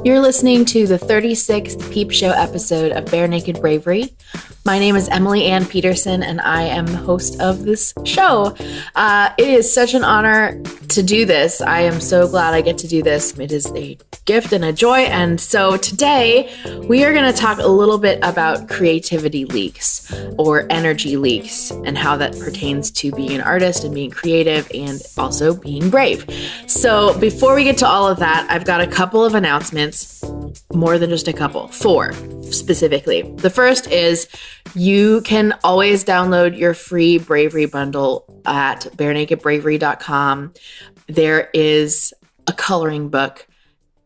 You're listening to the 36th Peep Show episode of Bare Naked Bravery. My name is Emily Ann Peterson, and I am the host of this show. It is such an honor to do this. I am so glad I get to do this. It is a gift and a joy. And so today we are going to talk a little bit about creativity leaks or energy leaks and how that pertains to being an artist and being creative and also being brave. So before we get to all of that, I've got a couple of announcements, more than just a couple, 4 specifically. The first is you can always download your free Bravery bundle at barenakedbravery.com. There is a coloring book,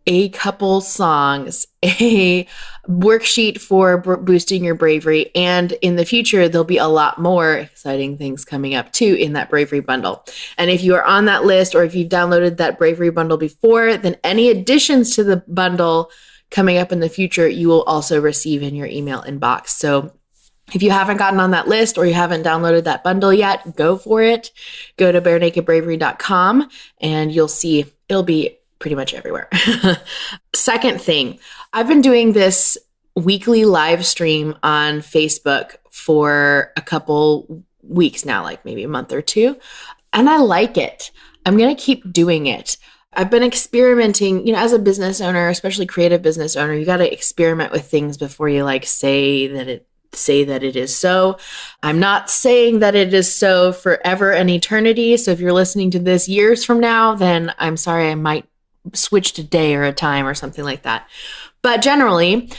a couple songs, a worksheet for boosting your bravery, and in the future, there'll be a lot more exciting things coming up too in that Bravery bundle. And if you are on that list or if you've downloaded that Bravery bundle before, then any additions to the bundle coming up in the future, you will also receive in your email inbox. So if you haven't gotten on that list or you haven't downloaded that bundle yet, go for it. Go to barenakedbravery.com and you'll see it'll be pretty much everywhere. Second thing, I've been doing this weekly live stream on Facebook for a couple weeks now, like maybe a month or 2, and I like it. I'm going to keep doing it. I've been experimenting, as a business owner, especially creative business owner, you got to experiment with things before you say that it is so. I'm not saying that it is so forever and eternity. So if you're listening to this years from now, then I'm sorry, I might switch to day or a time or something like that. But generally,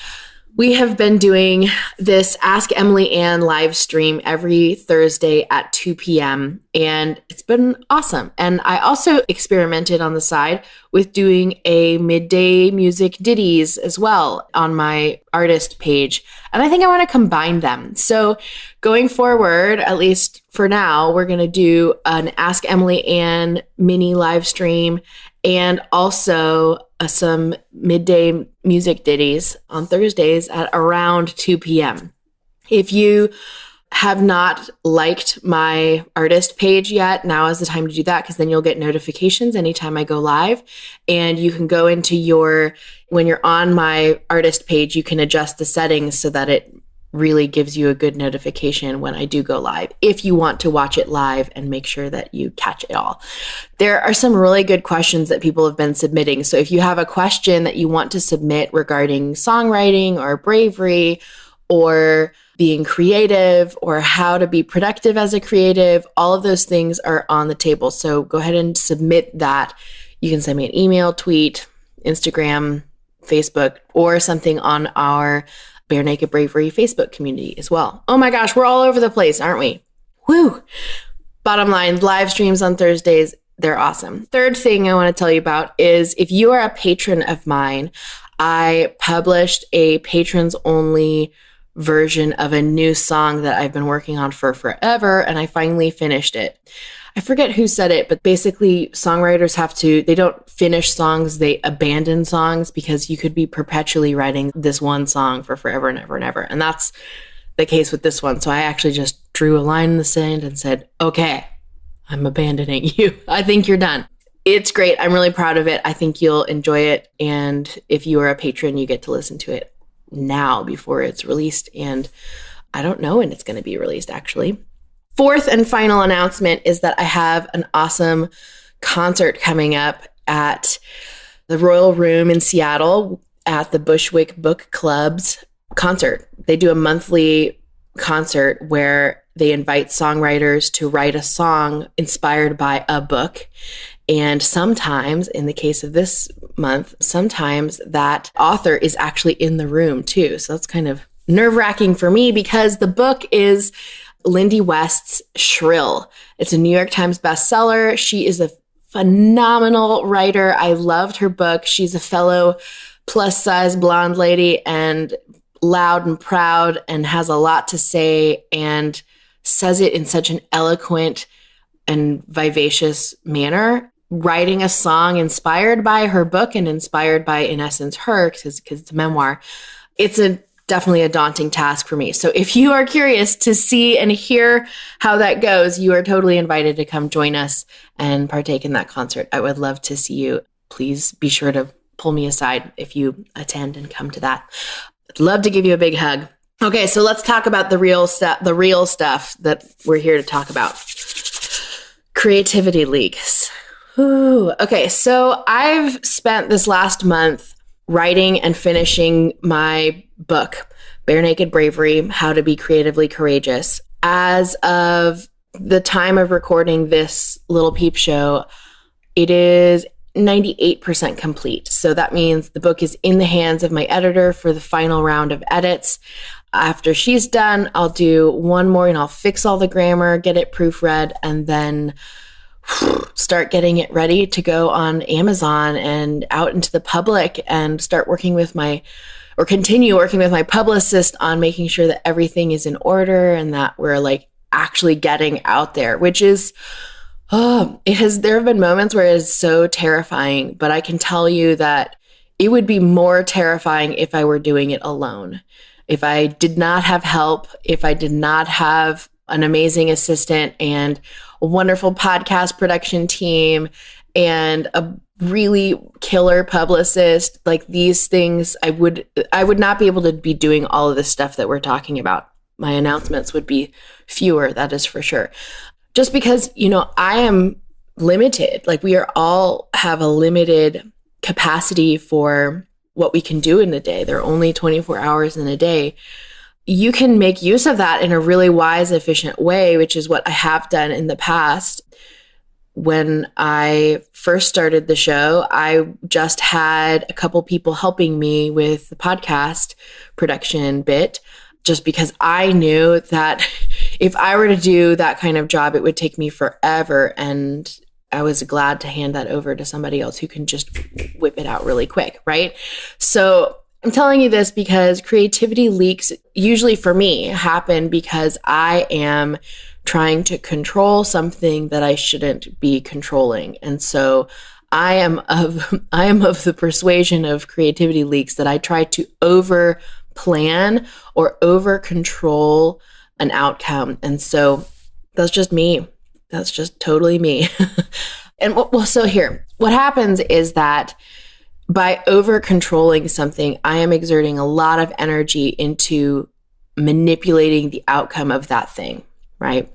we have been doing this Ask Emily Ann live stream every Thursday at 2 p.m. and it's been awesome. And I also experimented on the side with doing a midday music ditties as well on my artist page. And I think I want to combine them. So going forward, at least for now, we're going to do an Ask Emily Ann mini live stream and also some midday music ditties on Thursdays at around 2 p.m. If you have not liked my artist page yet, now is the time to do that because then you'll get notifications anytime I go live. And you can go into when you're on my artist page, you can adjust the settings so that it really gives you a good notification when I do go live, if you want to watch it live and make sure that you catch it all. There are some really good questions that people have been submitting. So if you have a question that you want to submit regarding songwriting or bravery or being creative or how to be productive as a creative, all of those things are on the table. So go ahead and submit that. You can send me an email, tweet, Instagram, Facebook, or something on our Bare Naked Bravery Facebook community as well. Oh my gosh, we're all over the place, aren't we? Woo! Bottom line, live streams on Thursdays, they're awesome. Third thing I want to tell you about is if you are a patron of mine, I published a patrons only version of a new song that I've been working on for forever, and I finally finished it. I forget who said it, but basically songwriters they don't finish songs, they abandon songs because you could be perpetually writing this one song for forever and ever and ever. And that's the case with this one. So I actually just drew a line in the sand and said, okay, I'm abandoning you. I think you're done. It's great. I'm really proud of it. I think you'll enjoy it. And if you are a patron, you get to listen to it now before it's released. And I don't know when it's going to be released, actually. Fourth and final announcement is that I have an awesome concert coming up at the Royal Room in Seattle at the Bushwick Book Club's concert. They do a monthly concert where they invite songwriters to write a song inspired by a book. And sometimes, in the case of this month, sometimes that author is actually in the room too. So that's kind of nerve-wracking for me because the book is Lindy West's Shrill. It's a New York Times bestseller. She is a phenomenal writer. I loved her book. She's a fellow plus-size blonde lady and loud and proud and has a lot to say and says it in such an eloquent and vivacious manner. Writing a song inspired by her book and inspired by, in essence, her, because it's a memoir. It's an definitely a daunting task for me. So if you are curious to see and hear how that goes, you are totally invited to come join us and partake in that concert. I would love to see you. Please be sure to pull me aside if you attend and come to that. I'd love to give you a big hug. Okay, so let's talk about the real stuff that we're here to talk about. Creativity leaks. Ooh. Okay, so I've spent this last month writing and finishing my book, Bare Naked Bravery, How to Be Creatively Courageous. As of the time of recording this little peep show, it is 98% complete. So that means the book is in the hands of my editor for the final round of edits. After she's done, I'll do one more and I'll fix all the grammar, get it proofread, and then start getting it ready to go on Amazon and out into the public, and continue working with my publicist on making sure that everything is in order and that we're like actually getting out there, which is, there have been moments where it is so terrifying, but I can tell you that it would be more terrifying if I were doing it alone. If I did not have help, if I did not have an amazing assistant and a wonderful podcast production team and a really killer publicist, like these things, I would not be able to be doing all of this stuff that we're talking about. My announcements would be fewer, that is for sure. Just because, I am limited. Like we are all have a limited capacity for what we can do in a day. There are only 24 hours in a day. You can make use of that in a really wise, efficient way, which is what I have done in the past. When I first started the show, I just had a couple people helping me with the podcast production bit, just because I knew that if I were to do that kind of job, it would take me forever. And I was glad to hand that over to somebody else who can just whip it out really quick, right? So I'm telling you this because creativity leaks, usually for me, happen because I am trying to control something that I shouldn't be controlling. And so I am of the persuasion of creativity leaks that I try to over plan or over control an outcome. And so that's just me. That's just totally me. And so here, what happens is that by over controlling something, I am exerting a lot of energy into manipulating the outcome of that thing, right?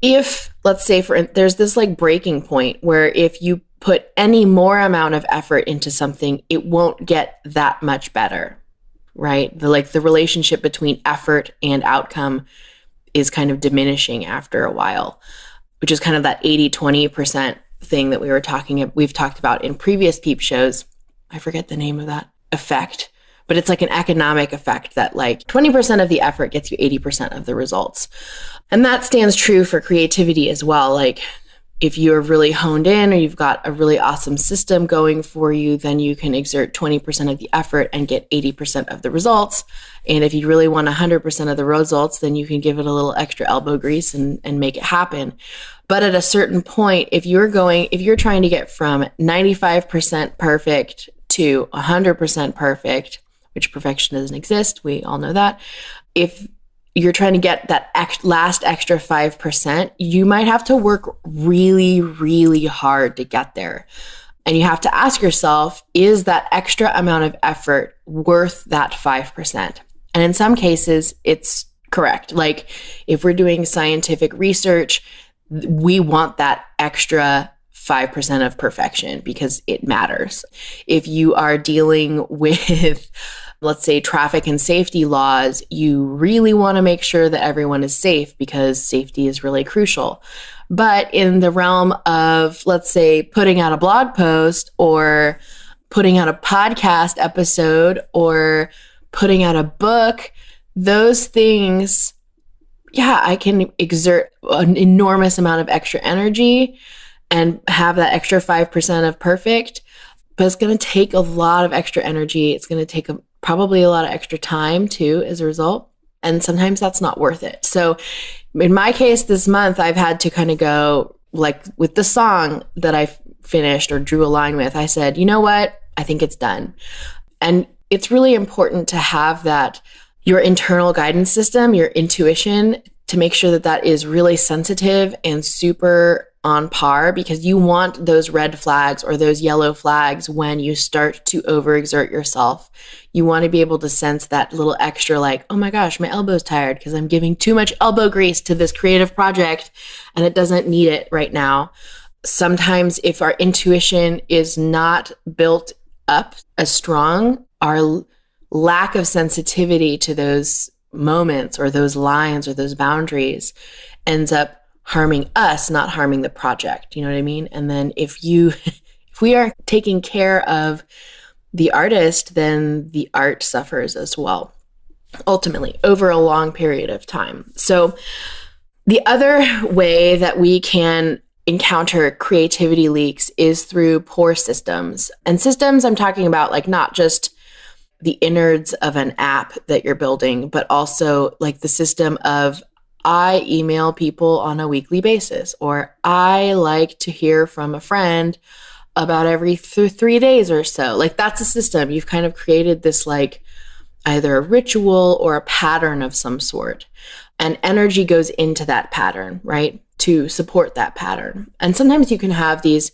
If, let's say, there's this like breaking point where if you put any more amount of effort into something, it won't get that much better, right? The relationship between effort and outcome is kind of diminishing after a while, which is kind of that 80-20% thing that we've talked about in previous peep shows. I forget the name of that effect, but it's like an economic effect that like 20% of the effort gets you 80% of the results. And that stands true for creativity as well. Like if you're really honed in or you've got a really awesome system going for you, then you can exert 20% of the effort and get 80% of the results. And if you really want 100% of the results, then you can give it a little extra elbow grease and make it happen. But at a certain point, if you're trying to get from 95% perfect to 100% perfect, which perfection doesn't exist, we all know that. If you're trying to get that last extra 5%, you might have to work really, really hard to get there. And you have to ask yourself, is that extra amount of effort worth that 5%? And in some cases, it's correct. Like if we're doing scientific research, we want that extra 5% of perfection because it matters. If you are dealing with, let's say, traffic and safety laws, you really want to make sure that everyone is safe because safety is really crucial. But in the realm of, let's say, putting out a blog post or putting out a podcast episode or putting out a book, those things, yeah, I can exert an enormous amount of extra energy and have that extra 5% of perfect, but it's going to take a lot of extra energy. It's going to take probably a lot of extra time too as a result. And sometimes that's not worth it. So in my case this month, I've had to kind of go like with the song that I finished or drew a line with, I said, you know what? I think it's done. And it's really important to have that your internal guidance system, your intuition, to make sure that that is really sensitive and super on par, because you want those red flags or those yellow flags when you start to overexert yourself. You want to be able to sense that little extra like, oh my gosh, my elbow's tired because I'm giving too much elbow grease to this creative project and it doesn't need it right now. Sometimes if our intuition is not built up as strong, our lack of sensitivity to those moments or those lines or those boundaries ends up harming us, not harming the project. You know what I mean? And then if we are taking care of the artist, then the art suffers as well, ultimately, over a long period of time. So the other way that we can encounter creativity leaks is through poor systems. And systems, I'm talking about like not just the innards of an app that you're building, but also like the system of, I email people on a weekly basis, or I like to hear from a friend about every 3 days or so. Like that's a system. You've kind of created this like either a ritual or a pattern of some sort. And energy goes into that pattern, right? To support that pattern. And sometimes you can have these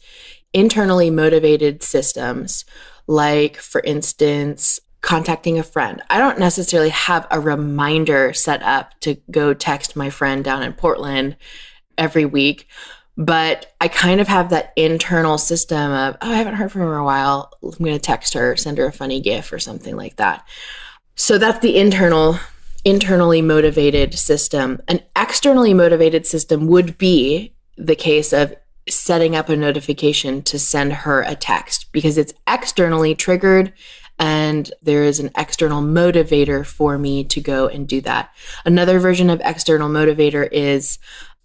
internally motivated systems, like for instance, contacting a friend. I don't necessarily have a reminder set up to go text my friend down in Portland every week, but I kind of have that internal system of, oh, I haven't heard from her in a while. I'm going to text her, send her a funny GIF or something like that. So that's the internally motivated system. An externally motivated system would be the case of setting up a notification to send her a text because it's externally triggered and there is an external motivator for me to go and do that. Another version of external motivator is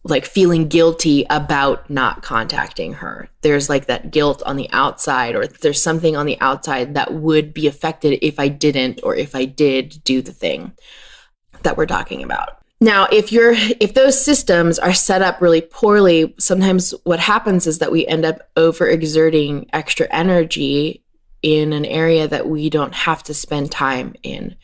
like feeling guilty about not contacting her. There's like that guilt on the outside, or there's something on the outside that would be affected if I didn't, or if I did do the thing that we're talking about. Now, if those systems are set up really poorly, sometimes what happens is that we end up overexerting extra energy in an area that we don't have to spend time in.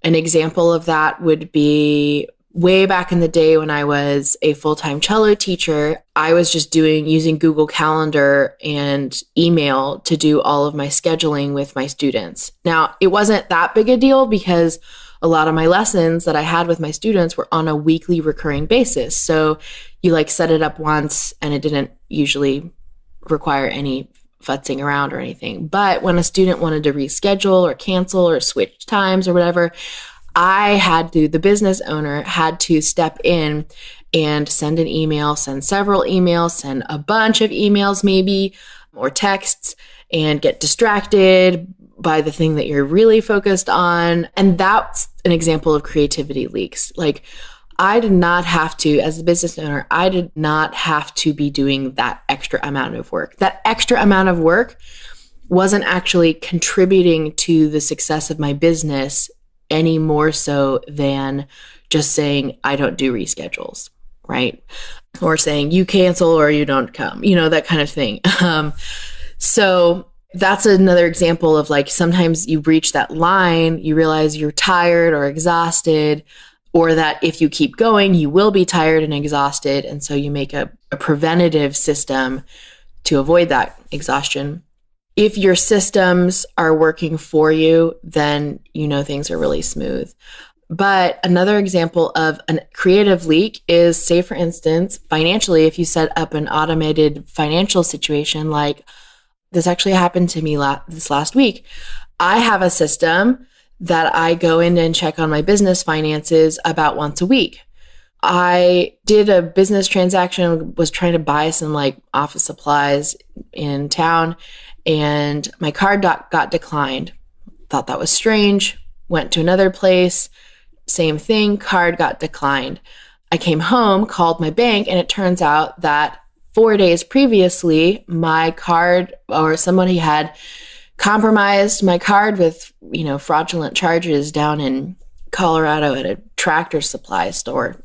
An example of that would be way back in the day when I was a full-time cello teacher. I was just using Google Calendar and email to do all of my scheduling with my students. Now, it wasn't that big a deal because a lot of my lessons that I had with my students were on a weekly recurring basis. So you like set it up once and it didn't usually require any futzing around or anything. But when a student wanted to reschedule or cancel or switch times or whatever, the business owner had to step in and send an email, send several emails, send a bunch of emails maybe, or texts, and get distracted by the thing that you're really focused on. And that's an example of creativity leaks. Like I did not have to, as a business owner, I did not have to be doing that extra amount of work. That extra amount of work wasn't actually contributing to the success of my business any more so than just saying, I don't do reschedules, right? Or saying you cancel or you don't come, that kind of thing. So that's another example of like, sometimes you reach that line, you realize you're tired or exhausted, or that if you keep going, you will be tired and exhausted. And so you make a preventative system to avoid that exhaustion. If your systems are working for you, then things are really smooth. But another example of a creative leak is, say, for instance, financially, if you set up an automated financial situation, like this actually happened to me this last week. I have a system that I go in and check on my business finances about once a week. I did a business transaction, was trying to buy some like office supplies in town, and my card got declined. Thought that was strange. Went to another place, same thing, card got declined. I came home, called my bank, and it turns out that 4 days previously, my card, or somebody had compromised my card with, fraudulent charges down in Colorado at a tractor supply store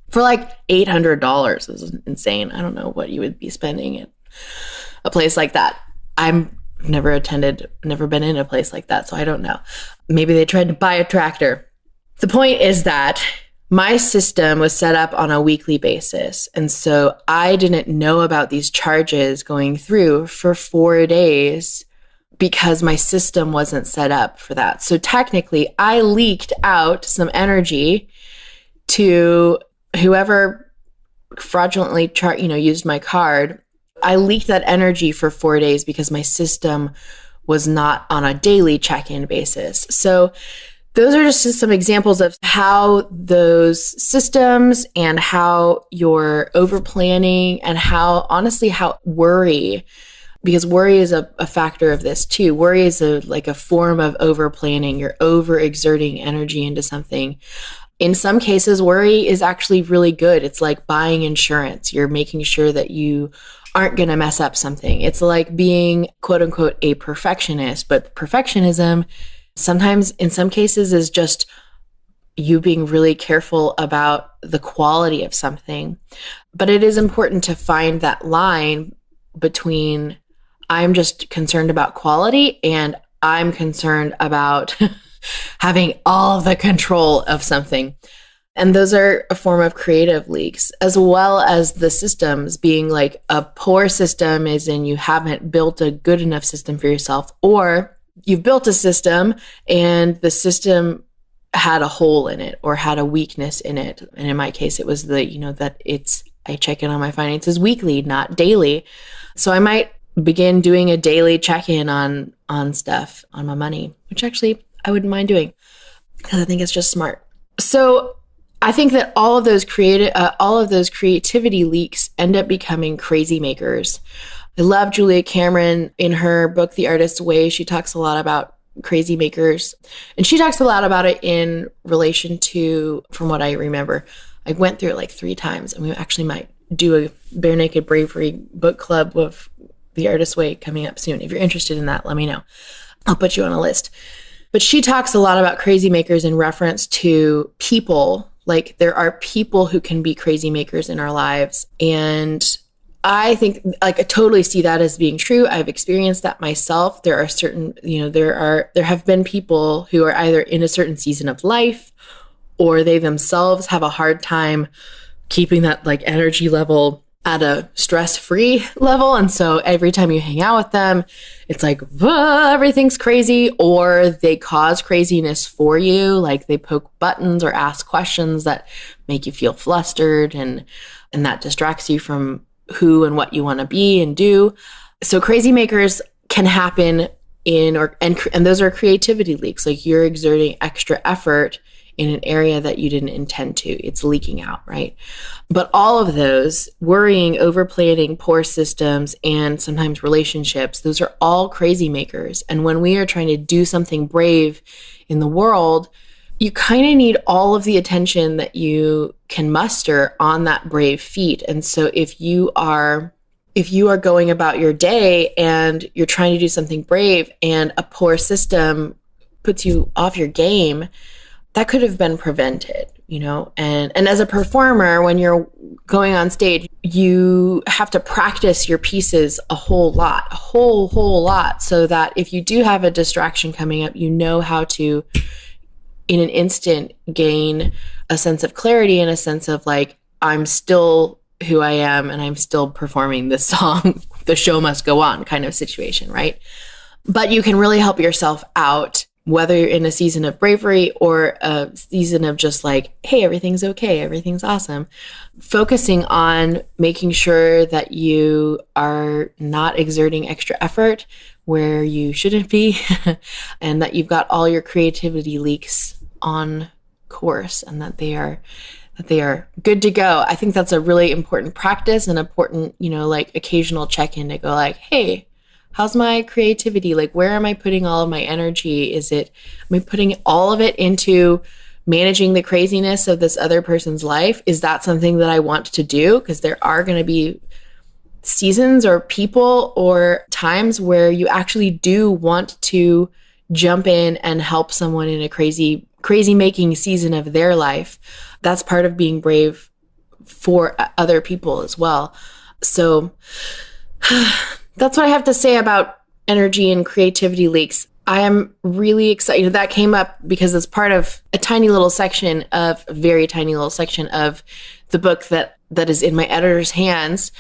for like $800. It was insane. I don't know what you would be spending at a place like that. I've never been in a place like that, so I don't know. Maybe they tried to buy a tractor. The point is that my system was set up on a weekly basis. And so I didn't know about these charges going through for 4 days because my system wasn't set up for that. So technically, I leaked out some energy to whoever fraudulently used my card. I leaked that energy for 4 days because my system was not on a daily check-in basis. So those are just some examples of how those systems and how you're over planning and how worry, because worry is a factor of this too. Worry is a form of over planning. You're over exerting energy into something. In some cases, worry is actually really good. It's like buying insurance. You're making sure that you aren't going to mess up something. It's like being quote unquote a perfectionist, but perfectionism sometimes in some cases is just you being really careful about the quality of something. But it is important to find that line between I'm just concerned about quality and I'm concerned about having all the control of something. And those are a form of creative leaks, as well as the systems being like a poor system is in you haven't built a good enough system for yourself, or you've built a system and the system had a hole in it or had a weakness in it. And in my case, it was I check in on my finances weekly, not daily. So I might begin doing a daily check-in on stuff, on my money, which actually I wouldn't mind doing because I think it's just smart. So I think that all of those creativity leaks end up becoming crazy makers. I love Julia Cameron in her book, The Artist's Way. She talks a lot about crazy makers. And she talks a lot about it in relation to, from what I remember, I went through it like 3 times. And we actually might do a Bare Naked Bravery book club with The Artist's Way coming up soon. If you're interested in that, let me know. I'll put you on a list. But she talks a lot about crazy makers in reference to people. Like there are people who can be crazy makers in our lives. And I think I totally see that as being true. I've experienced that myself. There are certain, there have been people who are either in a certain season of life or they themselves have a hard time keeping that energy level at a stress-free level. And so every time you hang out with them, it's like, everything's crazy, or they cause craziness for you. Like they poke buttons or ask questions that make you feel flustered and that distracts you from who and what you want to be and do. So crazy makers can happen and those are creativity leaks. Like you're exerting extra effort in an area that you didn't intend to. It's leaking out, right? But all of those, worrying, over planning, poor systems, and sometimes relationships, those are all crazy makers. And when we are trying to do something brave in the world, you kind of need all of the attention that you can muster on that brave feat. And so if you are going about your day and you're trying to do something brave and a poor system puts you off your game, that could have been prevented, and as a performer, when you're going on stage, you have to practice your pieces a whole lot, so that if you do have a distraction coming up, you know how to, in an instant, gain a sense of clarity and a sense of I'm still who I am and I'm still performing this song. The show must go on kind of situation, right? But you can really help yourself out, whether you're in a season of bravery or a season of just hey, everything's okay, everything's awesome. Focusing on making sure that you are not exerting extra effort where you shouldn't be and that you've got all your creativity leaks on course and that they are good to go. I think that's a really important practice and important, occasional check-in to go hey, how's my creativity? Where am I putting all of my energy? Am I putting all of it into managing the craziness of this other person's life? Is that something that I want to do? Because there are going to be seasons or people or times where you actually do want to jump in and help someone in a crazy making season of their life. That's part of being brave for other people as well. So that's what I have to say about energy and creativity leaks. I am really excited. That came up because it's part of a very tiny little section of the book that is in my editor's hands.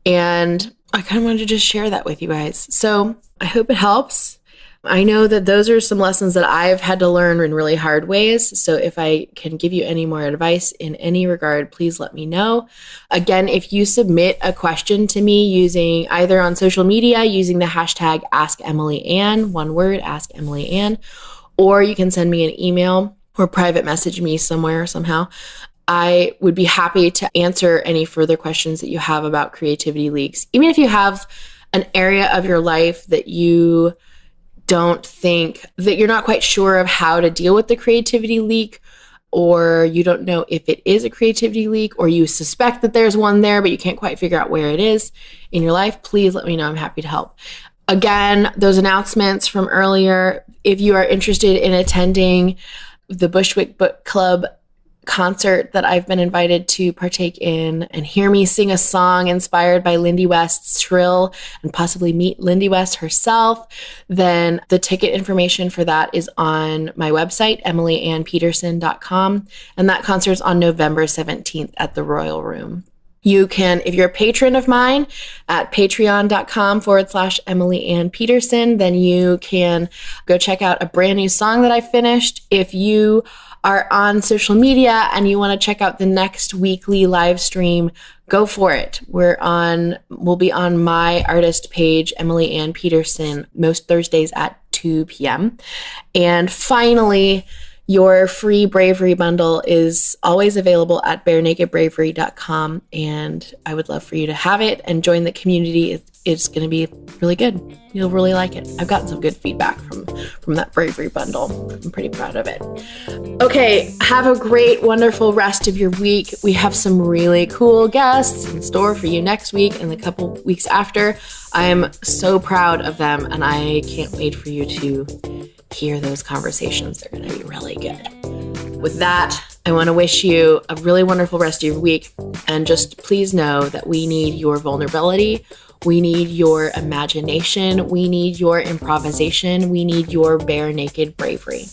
And I kind of wanted to just share that with you guys. So I hope it helps. I know that those are some lessons that I've had to learn in really hard ways. So if I can give you any more advice in any regard, please let me know. Again, if you submit a question to me using either on social media, using the hashtag #AskEmilyAnn, one word, #AskEmilyAnn, or you can send me an email or private message me somewhere, somehow, I would be happy to answer any further questions that you have about creativity leaks. Even if you have an area of your life that you don't think that you're not quite sure of how to deal with the creativity leak, or you don't know if it is a creativity leak, or you suspect that there's one there, but you can't quite figure out where it is in your life, please let me know. I'm happy to help. Again, those announcements from earlier, if you are interested in attending the Bushwick Book Club concert that I've been invited to partake in and hear me sing a song inspired by Lindy West's Shrill and possibly meet Lindy West herself, then the ticket information for that is on my website, emilyannpeterson.com. And that concert's on November 17th at the Royal Room. You can, if you're a patron of mine at patreon.com/Emily Ann Peterson, then you can go check out a brand new song that I finished. If you are on social media and you want to check out the next weekly live stream, go for it. We'll be on my artist page, Emily Ann Peterson, most Thursdays at 2 p.m. And finally, your free Bravery bundle is always available at barenakedbravery.com, and I would love for you to have it and join the community. It's going to be really good. You'll really like it. I've gotten some good feedback from that Bravery bundle. I'm pretty proud of it. Okay, have a great, wonderful rest of your week. We have some really cool guests in store for you next week and the couple weeks after. I am so proud of them, and I can't wait for you to hear those conversations. They're going to be really good. With that, I want to wish you a really wonderful rest of your week. And just please know that we need your vulnerability. We need your imagination. We need your improvisation. We need your bare naked bravery.